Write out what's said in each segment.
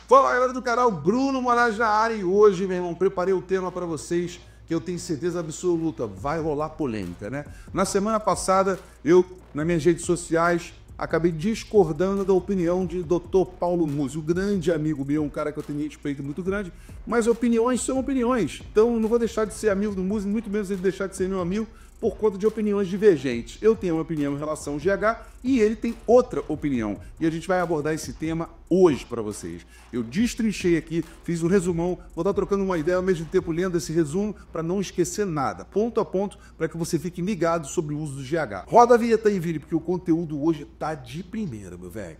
Fala galera do canal, Bruno Moraes na área, e hoje, meu irmão, preparei o tema para vocês que eu tenho certeza absoluta, vai rolar polêmica, né? Na semana passada, eu, nas minhas redes sociais, acabei discordando da opinião de Dr. Paulo Musi, um grande amigo meu, um cara que eu tenho respeito muito grande, mas opiniões são opiniões, então não vou deixar de ser amigo do Musi, muito menos ele deixar de ser meu amigo, por conta de opiniões divergentes. Eu tenho uma opinião em relação ao GH e ele tem outra opinião. E a gente vai abordar esse tema hoje para vocês. Eu destrinchei aqui, fiz um resumão, vou estar trocando uma ideia ao mesmo tempo lendo esse resumo para não esquecer nada, ponto a ponto, para que você fique ligado sobre o uso do GH. Roda a vinheta aí, Vini, porque o conteúdo hoje tá de primeira, meu velho.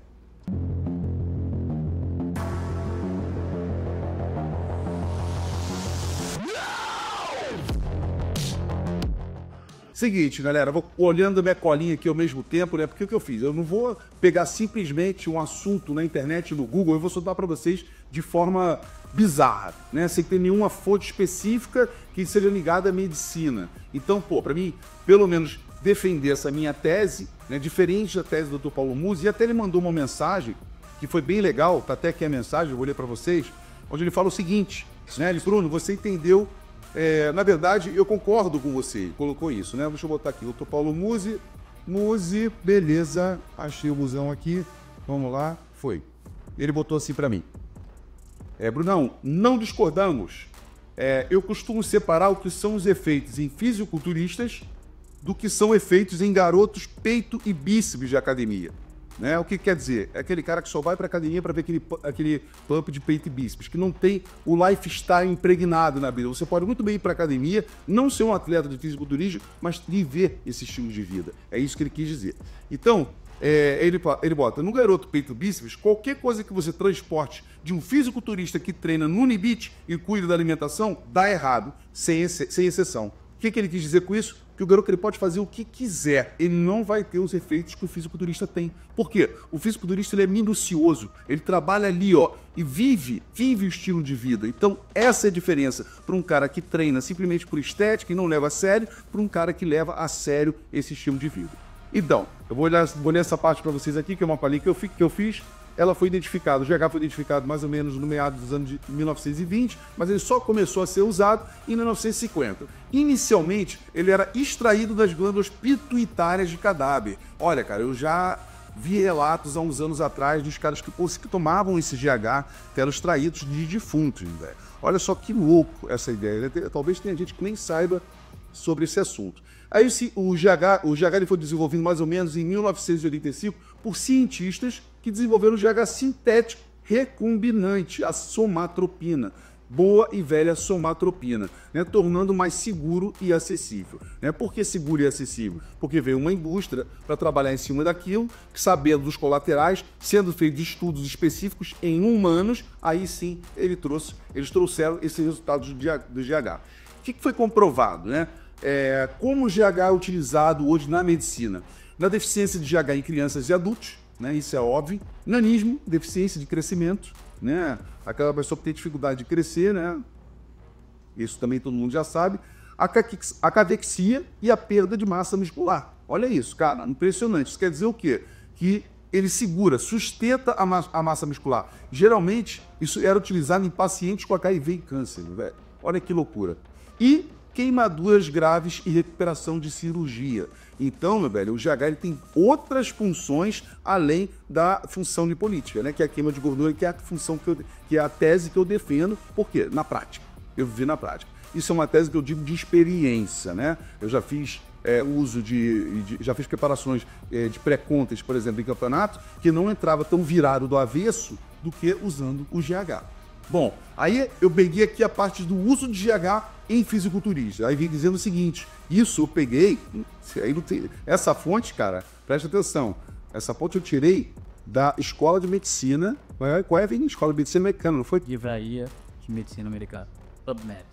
Seguinte, galera, vou olhando minha colinha aqui ao mesmo tempo, né? Porque o que eu fiz? Eu não vou pegar simplesmente um assunto na internet, no Google, eu vou soltar para vocês de forma bizarra, né? Sem ter nenhuma fonte específica que seja ligada à medicina. Então, pô, para mim, pelo menos defender essa minha tese, né? Diferente da tese do Dr. Paulo Musi, e até ele mandou uma mensagem que foi bem legal, tá até aqui a mensagem, eu vou ler para vocês, onde ele fala o seguinte, né? Ele, Bruno, você entendeu. Na verdade, eu concordo com você, ele colocou isso, né? Deixa eu botar aqui, Dr. Paulo Musi, beleza, achei o busão aqui, vamos lá, foi. Ele botou assim pra mim, Brunão, não discordamos, eu costumo separar o que são os efeitos em fisiculturistas do que são efeitos em garotos peito e bíceps de academia. Né? O que quer dizer? É aquele cara que só vai para academia para ver aquele pump de peito e bíceps, que não tem o lifestyle impregnado na vida. Você pode muito bem ir para academia, não ser um atleta de fisiculturismo, mas viver esse estilo de vida. É isso que ele quis dizer. Então, ele bota, no garoto peito e bíceps, qualquer coisa que você transporte de um fisiculturista que treina no Unibit e cuida da alimentação, dá errado, sem exceção. O que ele quis dizer com isso? Que o garoto ele pode fazer o que quiser, ele não vai ter os efeitos que o fisiculturista tem. Por quê? O fisiculturista ele é minucioso, ele trabalha ali, ó, e vive o estilo de vida. Então, essa é a diferença para um cara que treina simplesmente por estética e não leva a sério, para um cara que leva a sério esse estilo de vida. Então, eu vou ler essa parte para vocês aqui, que é uma palhinha que eu fiz. Ela foi identificada, o GH foi identificado mais ou menos no meado dos anos de 1920, mas ele só começou a ser usado em 1950. Inicialmente, ele era extraído das glândulas pituitárias de cadáver. Olha, cara, eu já vi relatos há uns anos atrás dos caras que tomavam esse GH, que eram extraídos de defuntos, velho. Olha só que louco essa ideia. Talvez tenha gente que nem saiba sobre esse assunto. Aí o GH ele foi desenvolvido mais ou menos em 1985 por cientistas que desenvolveram o GH sintético recombinante, a somatropina. Boa e velha somatropina, né? Tornando mais seguro e acessível. Né? Por que seguro e acessível? Porque veio uma indústria para trabalhar em cima daquilo, sabendo dos colaterais, sendo feitos estudos específicos em humanos, aí sim eles trouxeram esse resultado do GH. O que foi comprovado, né? Como o GH é utilizado hoje na medicina? Na deficiência de GH em crianças e adultos, né? Isso é óbvio. Nanismo, deficiência de crescimento, né? Aquela pessoa que tem dificuldade de crescer, né? Isso também todo mundo já sabe. A cavexia e a perda de massa muscular. Olha isso, cara, impressionante. Isso quer dizer o quê? Que ele sustenta a massa muscular. Geralmente, isso era utilizado em pacientes com HIV e câncer, velho. Olha que loucura. E queimaduras graves e recuperação de cirurgia. Então, meu velho, o GH ele tem outras funções além da função lipolítica, né? Que é a queima de gordura, que é a função que é a tese que eu defendo. Por quê? Na prática. Eu vivi na prática. Isso é uma tese que eu digo de experiência, né? Eu já fiz já fiz preparações de pré-contas, por exemplo, em campeonato, que não entrava tão virado do avesso do que usando o GH. Bom, aí eu peguei aqui a parte do uso de GH em fisiculturismo. Aí vim dizendo o seguinte, isso eu peguei, aí não tem, essa fonte, cara, presta atenção, essa fonte eu tirei da Escola de Medicina, qual é a Escola de Medicina Americana, não foi? Livraria de Medicina Americana, PubMed.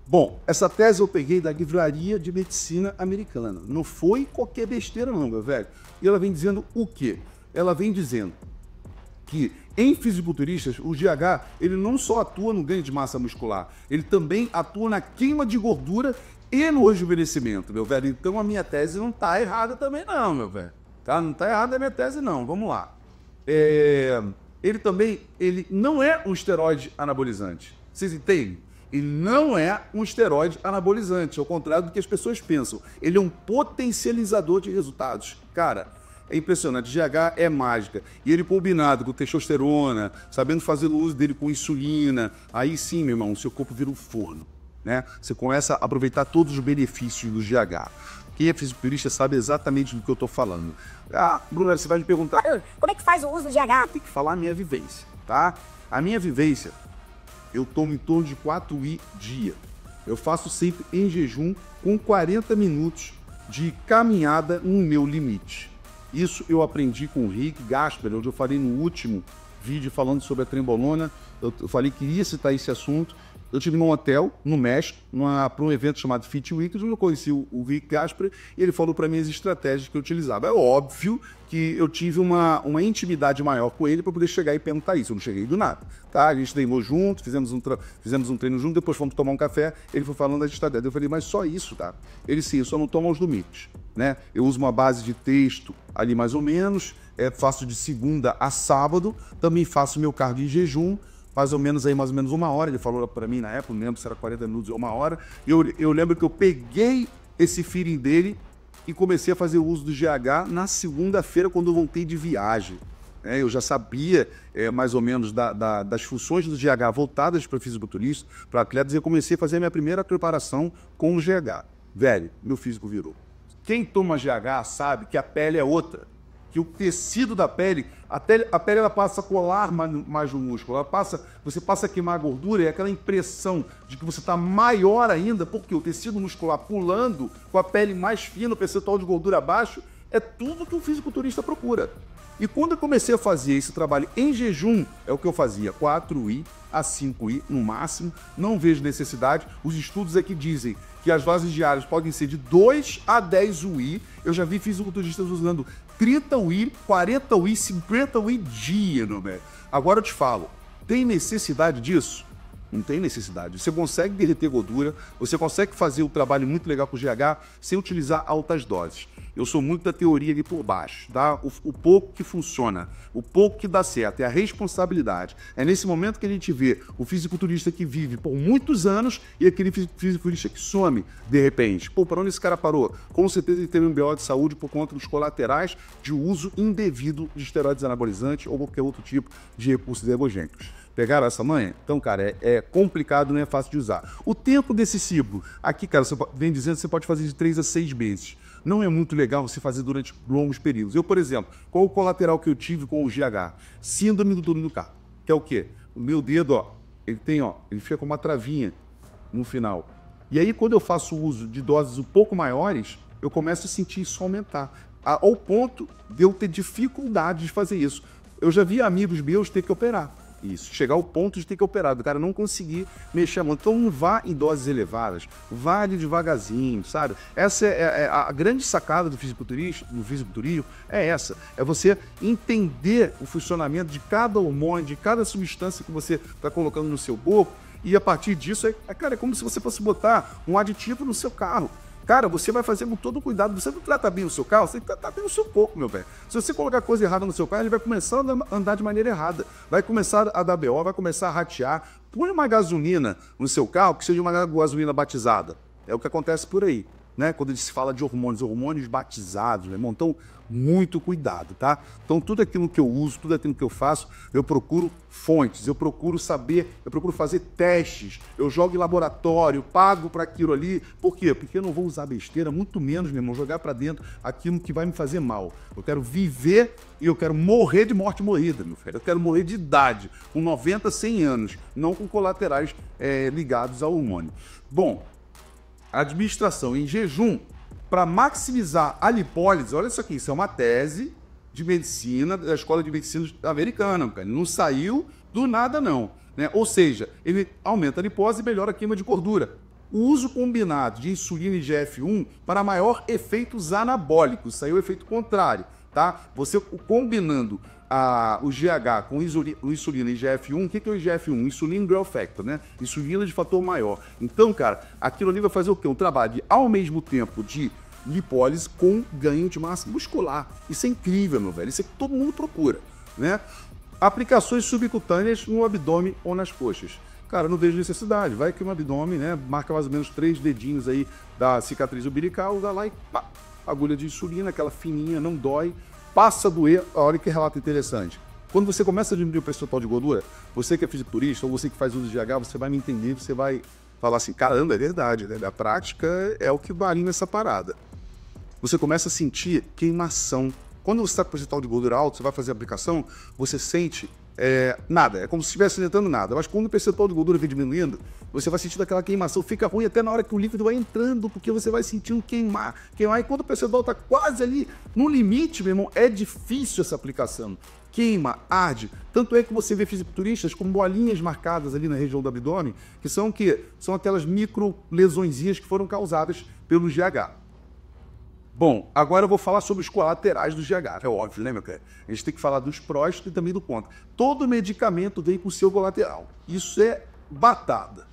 Bom, essa tese eu peguei da Livraria de Medicina Americana, não foi qualquer besteira não, meu velho. E ela vem dizendo o quê? Ela vem dizendo que em fisiculturistas, o GH ele não só atua no ganho de massa muscular, ele também atua na queima de gordura e no rejuvenescimento, meu velho. Então a minha tese não tá errada também não, meu velho. Tá? Não tá errada a minha tese não, vamos lá. ele também, ele não é um esteroide anabolizante. Vocês entendem? Ele não é um esteroide anabolizante, ao contrário do que as pessoas pensam. Ele é um potencializador de resultados. Cara, é impressionante. GH é mágica. E ele combinado com testosterona, sabendo fazer o uso dele com insulina, aí sim, meu irmão, seu corpo vira um forno, né? Você começa a aproveitar todos os benefícios do GH. Quem é fisiculturista sabe exatamente do que eu estou falando. Ah, Bruno, você vai me perguntar, como é que faz o uso do GH? Tem que falar a minha vivência, tá? A minha vivência, eu tomo em torno de 4 UI dia. Eu faço sempre em jejum com 40 minutos de caminhada no meu limite. Isso eu aprendi com o Rick Gasper, onde eu falei no último vídeo falando sobre a trembolona. Eu falei que iria citar esse assunto. Eu estive num hotel, no México, para um evento chamado Fit Week, onde eu conheci o Rick Gasper e ele falou para mim as estratégias que eu utilizava. É óbvio que eu tive uma intimidade maior com ele para poder chegar e perguntar isso. Eu não cheguei do nada, tá? A gente treinou junto, fizemos um treino junto, depois fomos tomar um café, ele foi falando das estratégias. Eu falei, mas só isso, tá? Ele, sim, eu só não tomo aos domingos, né? Eu uso uma base de texto ali mais ou menos, faço de segunda a sábado, também faço meu cardio em jejum, mais ou menos 1 hora, ele falou para mim na época, não lembro se era 40 minutos ou 1 hora, eu lembro que eu peguei esse feeling dele e comecei a fazer o uso do GH na segunda-feira, quando eu voltei de viagem. Eu já sabia mais ou menos das funções do GH voltadas para fisiculturista, para atletas, e eu comecei a fazer a minha primeira preparação com o GH. Velho, meu físico virou. Quem toma GH sabe que a pele é outra, que o tecido da pele, a pele ela passa a colar mais no músculo, você passa a queimar a gordura e aquela impressão de que você está maior ainda, porque o tecido muscular pulando, com a pele mais fina, o percentual de gordura baixo, é tudo que o fisiculturista procura. E quando eu comecei a fazer esse trabalho em jejum, é o que eu fazia, 4 UI a 5 UI no máximo, não vejo necessidade. Os estudos aqui dizem que as doses diárias podem ser de 2 a 10 UI. Eu já vi fisiculturistas usando 30 UI, 40 UI, 50 UI dia, meu velho. Agora eu te falo, tem necessidade disso? Não tem necessidade. Você consegue derreter gordura, você consegue fazer um trabalho muito legal com o GH sem utilizar altas doses. Eu sou muito da teoria ali por baixo, tá? O pouco que funciona, o pouco que dá certo, é a responsabilidade. É nesse momento que a gente vê o fisiculturista que vive por muitos anos e aquele fisiculturista que some de repente. Pô, para onde esse cara parou? Com certeza ele teve um BO de saúde por conta dos colaterais de uso indevido de esteroides anabolizantes ou qualquer outro tipo de recursos ergogênicos. Pegaram essa manha? Então, cara, é complicado, não é fácil de usar. O tempo desse ciclo, aqui, cara, você vem dizendo que você pode fazer de 3 a 6 meses. Não é muito legal você fazer durante longos períodos. Eu, por exemplo, qual o colateral que eu tive com o GH? Síndrome do túnel do carpo, que é o quê? O meu dedo, ó, ele fica com uma travinha no final. E aí, quando eu faço uso de doses um pouco maiores, eu começo a sentir isso aumentar, ao ponto de eu ter dificuldade de fazer isso. Eu já vi amigos meus ter que operar. Isso, chegar ao ponto de ter que operar, do cara não conseguir mexer a mão. Então não vá em doses elevadas, vá ali devagarzinho, sabe? Essa é a grande sacada do fisiculturismo, é essa, é você entender o funcionamento de cada hormônio, de cada substância que você está colocando no seu corpo, e a partir disso, cara, é como se você fosse botar um aditivo no seu carro. Cara, você vai fazer com todo cuidado. Você não trata bem o seu carro, você tem que tratar bem o seu corpo, meu velho. Se você colocar coisa errada no seu carro, ele vai começar a andar de maneira errada. Vai começar a dar BO, vai começar a ratear. Põe uma gasolina no seu carro que seja uma gasolina batizada. É o que acontece por aí, né? Quando se fala de hormônios batizados, né? Então, muito cuidado, tá? Então, tudo aquilo que eu uso, tudo aquilo que eu faço, eu procuro fontes, eu procuro saber, eu procuro fazer testes, eu jogo em laboratório, pago para aquilo ali. Por quê? Porque eu não vou usar besteira, muito menos, meu irmão, jogar para dentro aquilo que vai me fazer mal. Eu quero viver e eu quero morrer de morte morrida, meu filho. Eu quero morrer de idade, com 90, 100 anos, não com colaterais ligados ao hormônio. Bom, administração em jejum para maximizar a lipólise. Olha isso aqui, isso é uma tese de medicina da Escola de Medicina Americana, cara. Não saiu do nada, não, né? Ou seja, ele aumenta a lipose e melhora a queima de gordura. O uso combinado de insulina e GF1 para maior efeitos anabólicos, saiu o efeito contrário, tá? Você combinando o GH com insulina e GF1, o que é o IGF-1? Insulin Growth Factor, né? Insulina de fator maior. Então, cara, aquilo ali vai fazer o quê? Um trabalho de, ao mesmo tempo de lipólise com ganho de massa muscular. Isso é incrível, meu velho. Isso é que todo mundo procura, né? Aplicações subcutâneas no abdômen ou nas coxas. Cara, não vejo necessidade. Vai que no abdômen, né? Marca mais ou menos 3 dedinhos aí da cicatriz umbilical, dá lá e pá, agulha de insulina, aquela fininha, não dói. Passa a doer. Olha que relato interessante. Quando você começa a diminuir o percentual de gordura, você que é fisiculturista ou você que faz uso de GH, você vai me entender, você vai falar assim, caramba, é verdade, né? A prática é o que varia nessa parada. Você começa a sentir queimação. Quando você está com percentual de gordura alto, você vai fazer a aplicação, você sente nada, é como se estivesse sentando nada. Mas quando o percentual de gordura vem diminuindo, você vai sentindo aquela queimação, fica ruim até na hora que o líquido vai entrando, porque você vai sentindo queimar. E quando o percentual está quase ali no limite, meu irmão, é difícil essa aplicação. Queima, arde. Tanto é que você vê fisiculturistas com bolinhas marcadas ali na região do abdômen, que são o quê? São aquelas micro lesõezinhas que foram causadas pelo GH. Bom, agora eu vou falar sobre os colaterais do GH. É óbvio, né, meu cara? A gente tem que falar dos prós e também do contra. Todo medicamento vem com o seu colateral. Isso é batata.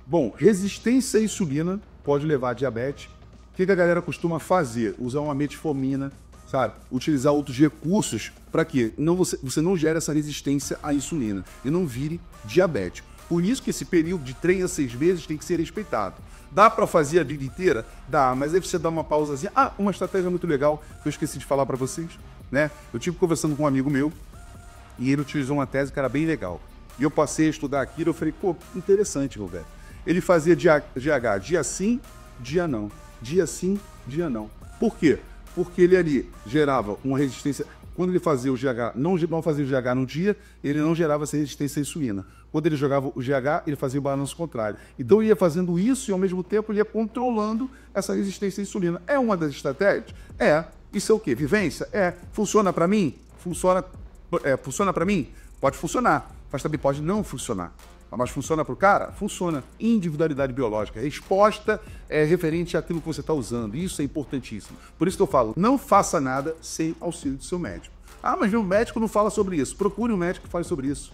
Bom, resistência à insulina pode levar a diabetes. O que a galera costuma fazer? Usar uma metformina, sabe? Utilizar outros recursos para que você não gere essa resistência à insulina e não vire diabético. Por isso que esse período de 3 a 6 meses tem que ser respeitado. Dá para fazer a vida inteira? Dá, mas aí você dá uma pausazinha. Ah, uma estratégia muito legal que eu esqueci de falar para vocês, né? Eu estive conversando com um amigo meu e ele utilizou uma tese que era bem legal. E eu passei a estudar aquilo, eu falei, pô, interessante, Roberto. Ele fazia GH dia sim, dia não. Dia sim, dia não. Por quê? Porque ele ali gerava uma resistência. Quando ele fazia o GH, não fazia o GH no dia, ele não gerava essa resistência à insulina. Quando ele jogava o GH, ele fazia o balanço contrário. Então ele ia fazendo isso e ao mesmo tempo ele ia controlando essa resistência à insulina. É uma das estratégias? É. Isso é o quê? Vivência? É. Funciona para mim? Funciona para mim? Pode funcionar, mas também pode não funcionar. Mas funciona para o cara? Funciona. Individualidade biológica. Resposta é referente àquilo que você está usando. Isso é importantíssimo. Por isso que eu falo, não faça nada sem auxílio do seu médico. Ah, mas meu médico não fala sobre isso. Procure um médico que fale sobre isso.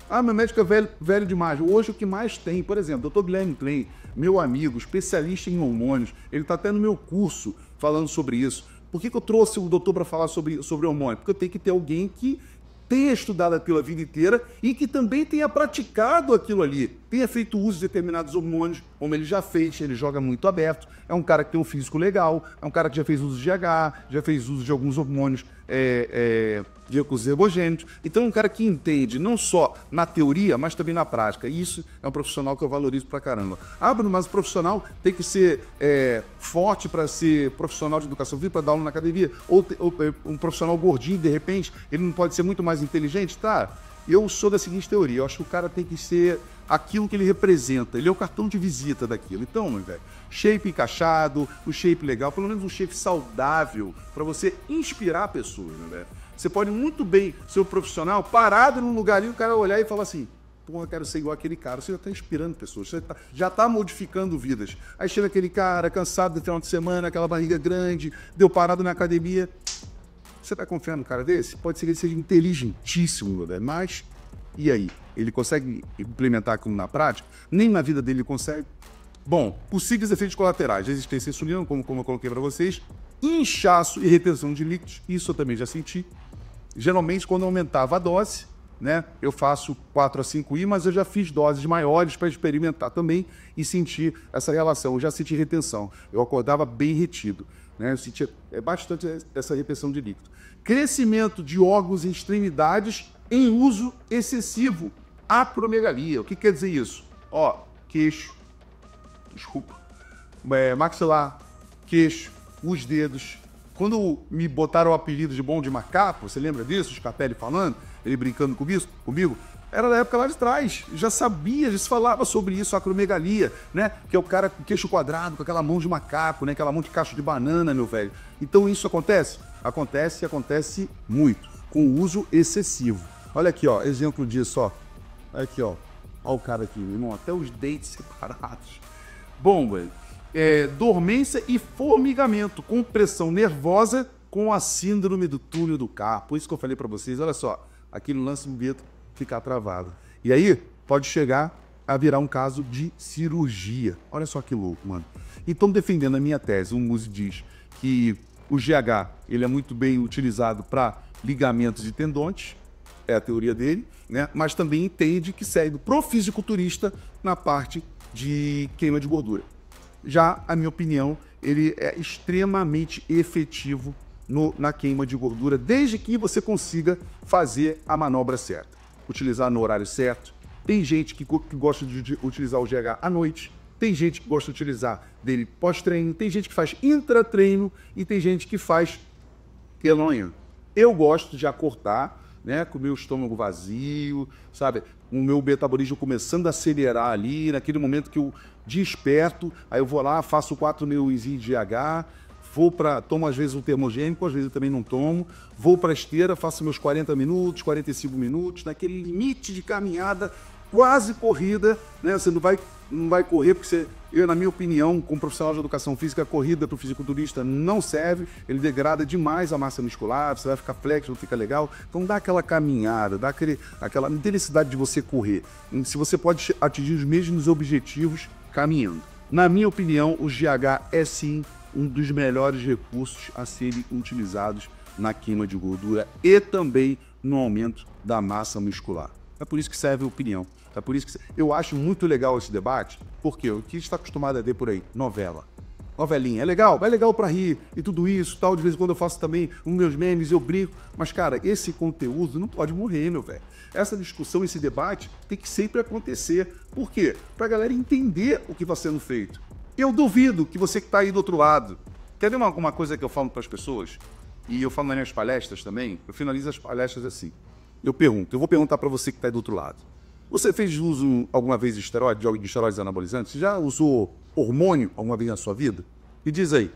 Ah, meu médico é velho demais. Hoje o que mais tem, por exemplo, Dr. Guilherme Klein, meu amigo, especialista em hormônios, ele está até no meu curso falando sobre isso. Por que eu trouxe o doutor para falar sobre hormônio? Porque eu tenho que ter alguém que tenha estudado aquilo a vida inteira e que também tenha praticado aquilo ali, tenha feito uso de determinados hormônios, como ele já fez, ele joga muito aberto, é um cara que tem um físico legal, é um cara que já fez uso de GH, já fez uso de alguns hormônios de recursos ergogênicos, então é um cara que entende não só na teoria, mas também na prática, e isso é um profissional que eu valorizo pra caramba. Ah, Bruno, mas o profissional tem que ser forte para ser profissional de educação física, para dar aula na academia, ou um profissional gordinho, de repente, ele não pode ser muito mais inteligente? Tá, eu sou da seguinte teoria, eu acho que o cara tem que ser aquilo que ele representa, ele é o cartão de visita daquilo. Então, meu velho, shape encaixado, um shape legal, pelo menos um shape saudável, para você inspirar pessoas, meu velho. Você pode muito bem ser um profissional parado num lugar ali, o cara olhar e falar assim, porra, eu quero ser igual aquele cara. Você já está inspirando pessoas, você já está modificando vidas. Aí chega aquele cara cansado do final de semana, aquela barriga grande, deu parado na academia. Você está confiando num cara desse? Pode ser que ele seja inteligentíssimo, meu velho, mas e aí? Ele consegue implementar aquilo na prática? Nem na vida dele ele consegue. Bom, possíveis efeitos colaterais, resistência à insulina, como eu coloquei para vocês, inchaço e retenção de líquidos, isso eu também já senti. Geralmente, quando eu aumentava a dose, né, eu faço 4 a 5I, mas eu já fiz doses maiores para experimentar também e sentir essa relação. Eu já senti retenção, eu acordava bem retido, né, eu sentia bastante essa retenção de líquido. Crescimento de órgãos e extremidades em uso excessivo, acromegalia. O que quer dizer isso? Ó, queixo, maxilar, queixo, os dedos. Quando me botaram o apelido de bom de macaco, você lembra disso? O Scapelli falando, ele brincando comigo, era da época lá de trás, já sabia, já se falava sobre isso, acromegalia, né? Que é o cara com queixo quadrado, com aquela mão de macaco, né? Aquela mão de cacho de banana, meu velho. Então isso acontece? Acontece e acontece muito, com o uso excessivo. Olha aqui, ó, exemplo disso, ó. Olha aqui, ó. Olha o cara aqui, meu irmão, até os dentes separados. Bom, velho. Dormência e formigamento, compressão nervosa com a síndrome do túnel do carpo. Por isso que eu falei para vocês, olha só, aqui no lance do Beto ficar travado. E aí, pode chegar a virar um caso de cirurgia. Olha só que louco, mano. Então, defendendo a minha tese, o Muzi diz que o GH ele é muito bem utilizado para ligamentos e tendões, é a teoria dele, né? Mas também entende que serve para o fisiculturista na parte de queima de gordura. Já, a minha opinião, ele é extremamente efetivo na queima de gordura, desde que você consiga fazer a manobra certa. Utilizar no horário certo. Tem gente que gosta de utilizar o GH à noite, tem gente que gosta de utilizar dele pós-treino, tem gente que faz intratreino e tem gente que faz pela manhã. Eu gosto de acordar, né, com o meu estômago vazio, sabe? O meu metabolismo começando a acelerar ali, naquele momento que eu desperto, aí eu vou lá, faço 4.000 de GH, tomo às vezes um termogênico, às vezes eu também não tomo, vou para a esteira, faço meus 40 minutos, 45 minutos, naquele limite de caminhada, quase corrida, né? Você não vai correr, porque na minha opinião, como profissional de educação física, a corrida para o fisiculturista não serve, ele degrada demais a massa muscular, você vai ficar flexo, não fica legal. Então dá aquela caminhada, dá aquela necessidade de você correr. Se você pode atingir os mesmos objetivos caminhando. Na minha opinião, o GH é sim um dos melhores recursos a serem utilizados na queima de gordura e também no aumento da massa muscular. É por isso que serve a opinião. É por isso que eu acho muito legal esse debate, porque o que está acostumado a ver por aí? Novela. Novelinha. É legal pra rir e tudo isso, tal. De vez em quando eu faço também os meus memes, eu brinco. Mas, cara, esse conteúdo não pode morrer, meu velho. Essa discussão, esse debate tem que sempre acontecer. Por quê? Pra galera entender o que está sendo feito. Eu duvido que você que está aí do outro lado. Quer ver uma coisa que eu falo para as pessoas? E eu falo nas minhas palestras também. Eu finalizo as palestras assim. Eu vou perguntar para você que está aí do outro lado. Você fez uso alguma vez de esteroides anabolizantes? Você já usou hormônio alguma vez na sua vida? E diz aí.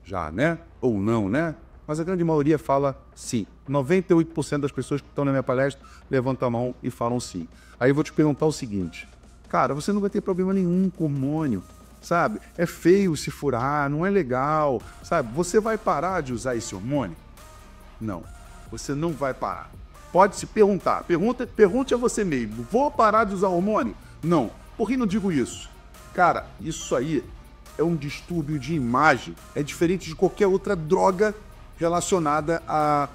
Já, né? Ou não, né? Mas a grande maioria fala sim. 98% das pessoas que estão na minha palestra levantam a mão e falam sim. Aí eu vou te perguntar o seguinte. Cara, você não vai ter problema nenhum com hormônio. Sabe? É feio se furar, não é legal. Sabe? Você vai parar de usar esse hormônio? Não. Você não vai parar. Pode se perguntar. Pergunte a você mesmo. Vou parar de usar hormônio? Não. Por que não digo isso? Cara, isso aí é um distúrbio de imagem. É diferente de qualquer outra droga relacionada à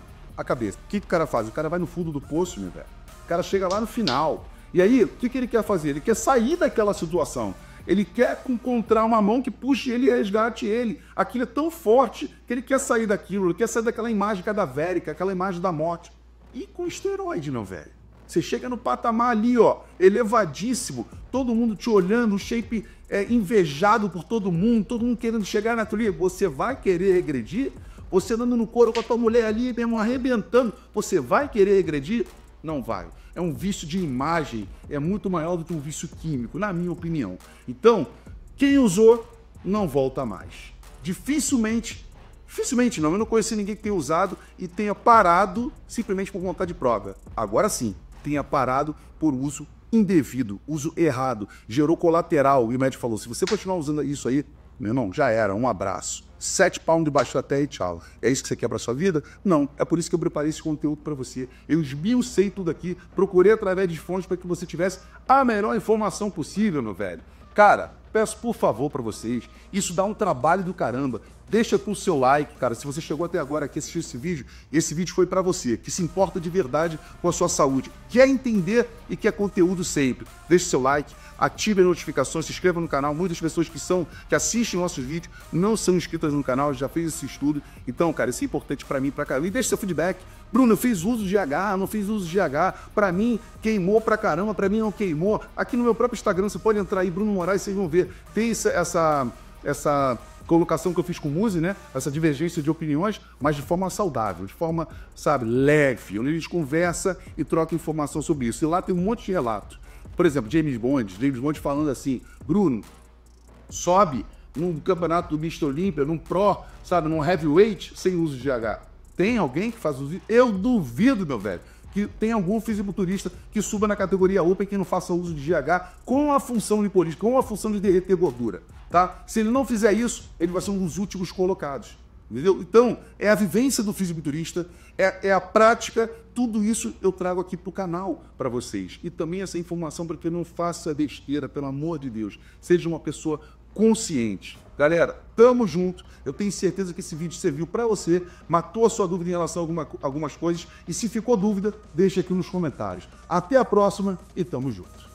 cabeça. O que o cara faz? O cara vai no fundo do poço, meu velho. O cara chega lá no final. E aí, o que ele quer fazer? Ele quer sair daquela situação. Ele quer encontrar uma mão que puxe ele e resgate ele. Aquilo é tão forte que ele quer sair daquilo. Ele quer sair daquela imagem cadavérica, aquela imagem da morte. E com esteroide, meu velho. Você chega no patamar ali, ó, elevadíssimo, todo mundo te olhando, o shape invejado por todo mundo querendo chegar na tua. Você vai querer regredir? Você andando no couro com a tua mulher ali, mesmo arrebentando, você vai querer regredir? Não vai. É um vício de imagem, é muito maior do que um vício químico, na minha opinião. Então, quem usou, não volta mais. Dificilmente não, eu não conheci ninguém que tenha usado e tenha parado simplesmente por vontade própria. Agora sim, tenha parado por uso indevido, uso errado, gerou colateral. E o médico falou, se você continuar usando isso aí, meu irmão, já era, um abraço. 7 pounds de baixo-até e tchau. É isso que você quer para sua vida? Não. É por isso que eu preparei esse conteúdo para você. Eu esmiucei tudo aqui, procurei através de fontes para que você tivesse a melhor informação possível, meu velho. Cara, peço por favor para vocês, isso dá um trabalho do caramba. Deixa com o seu like, cara. Se você chegou até agora aqui assistir esse vídeo foi para você, que se importa de verdade com a sua saúde, quer entender e quer conteúdo sempre. Deixe seu like, ative as notificações, se inscreva no canal. Muitas pessoas que assistem nossos vídeos não são inscritas no canal, já fez esse estudo. Então, cara, isso é importante para mim, para caramba. E deixe seu feedback. Bruno, eu fiz uso de GH, não fiz uso de GH. Para mim, queimou pra caramba, para mim não queimou. Aqui no meu próprio Instagram, você pode entrar aí, Bruno Moraes, vocês vão ver. Tem essa colocação que eu fiz com o Muzi, né? Essa divergência de opiniões, mas de forma saudável, de forma, sabe, leve, onde a gente conversa e troca informação sobre isso. E lá tem um monte de relatos. Por exemplo, James Bond falando assim, Bruno, sobe num campeonato do Mr. Olímpia, num Pro, sabe, num Heavyweight, sem uso de GH. Tem alguém que faz uso? Eu duvido, meu velho, que tem algum fisiculturista que suba na categoria Open que não faça uso de GH com a função de lipolítica, com a função de derreter gordura, tá? Se ele não fizer isso, ele vai ser um dos últimos colocados, entendeu? Então, é a vivência do fisiculturista, é a prática, tudo isso eu trago aqui pro canal para vocês. E também essa informação para que não faça besteira, pelo amor de Deus. Seja uma pessoa consciente. Galera, tamo junto. Eu tenho certeza que esse vídeo serviu para você, matou a sua dúvida em relação a algumas coisas. E se ficou dúvida, deixa aqui nos comentários. Até a próxima e tamo junto.